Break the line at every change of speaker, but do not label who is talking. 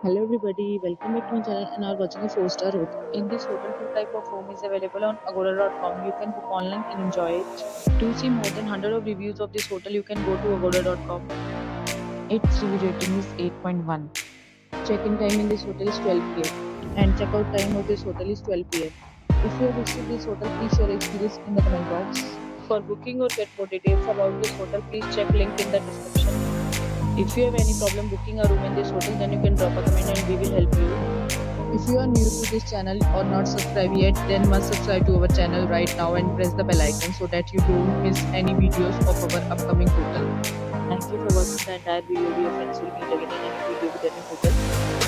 Hello everybody, welcome back to my channel and are watching a 4-star hotel. In this hotel, two type of room is available on agoda.com. You can book online and enjoy it. To see more than 100 of reviews of this hotel, you can go to agoda.com. Its review rating is 8.1. Check-in time in this hotel is 12 p.m. and check-out time of this hotel is 12 p.m. If you have visited this hotel, please share your experience in the comment box. For booking or get more details about this hotel, please check link in the description. If you have any problem booking a room in this hotel, then you can drop a comment and we will help you. If you are new to this channel or not subscribed yet, then must subscribe to our channel right now and press the bell icon so that you don't miss any videos of our upcoming hotel. Thank you for watching the entire video. Dear friends, will meet again in a new video with a new hotel.